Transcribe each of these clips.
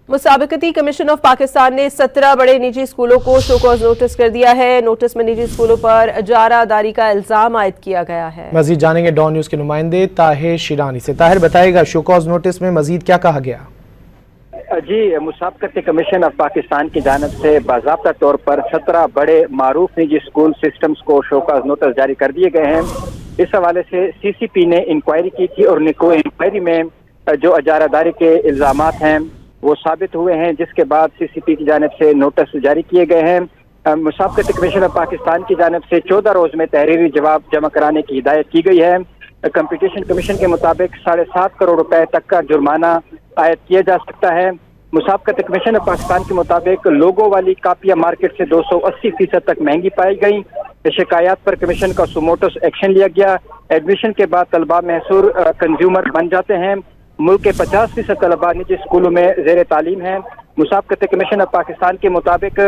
मुसाबकती commission of Pakistan ने 17 बड़े निजी स्कूलों को शोकॉज नोटिस कर दिया है। नोटिस में निजी स्कूलों पर इजारादारी का इल्जाम आयद किया गया है। मजीद जानेंगे डॉन न्यूज के नुमाइंदे ताहिर शिरानी से। ताहिर, बताएगा शोकॉज नोटिस में मजीद क्या कहा गया? जी, मुसाबकती कमीशन ऑफ पाकिस्तान की जानिब से बाज़ाब्ता तौर पर 17 बड़े मारूफ निजी स्कूल सिस्टम्स को शोकॉज नोटिस जारी कर दिए गए हैं। इस हवाले से CCP ने इंक्वायरी की थी और इंक्वायरी में जो इजारादारी के इल्जामात हैं वो साबित हुए हैं, जिसके बाद CCP की जानिब से नोटिस जारी किए गए हैं। मुसाबकती कमीशन ऑफ पाकिस्तान की जानिब से 14 रोज में तहरीरी जवाब जमा कराने की हिदायत की गई है। कंपटीशन कमीशन के मुताबिक 7.5 करोड़ रुपए तक का जुर्माना आयद किया जा सकता है। मुसाबकती कमीशन ऑफ पाकिस्तान के मुताबिक लोगों वाली कापियां मार्केट से 280% तक महंगी पाई गई। शिकायत पर कमीशन का सुमोटोस एक्शन लिया गया। एडमिशन के बाद तलबा महसूर कंज्यूमर बन जाते हैं। मुल्क के 50% तलबा निजी स्कूलों में जेर तालीम है। मुसाबकती कमीशन ऑफ पाकिस्तान के मुताबिक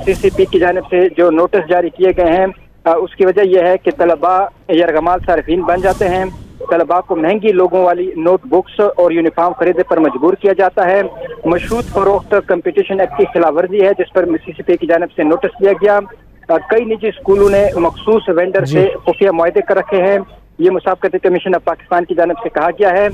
CCP की जानिब से जो नोटिस जारी किए गए हैं उसकी वजह यह है कि तलबा यरगमाल सारिफीन बन जाते हैं। तलबा को महंगी लोगों वाली नोटबुक्स और यूनिफॉर्म खरीदने पर मजबूर किया जाता है। मशरूत फरोख्त कंपटीशन एक्ट की खिलाफ वर्जी है, जिस पर CCP की जानिब से नोटिस दिया गया। कई निजी स्कूलों ने मखसूस वेंडर से खुफिया मुआहदे कर रखे हैं। ये मुसाबकती कमीशन ऑफ पाकिस्तान की जानिब से कहा गया है।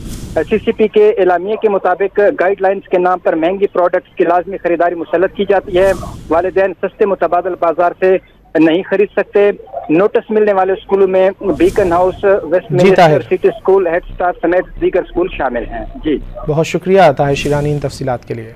CCP के एलामिये के मुताबिक गाइडलाइंस के नाम पर महंगी प्रोडक्ट्स की लाजमी खरीदारी मुसल्लत की जाती है। वालिदैन सस्ते मुतबादल बाजार से नहीं खरीद सकते। नोटिस मिलने वाले स्कूलों में beacon house, Westminster city school, head start समेत दीगर स्कूल शामिल हैं। जी, बहुत शुक्रिया ताहिर शिरानी इन तफसीलात के लिए।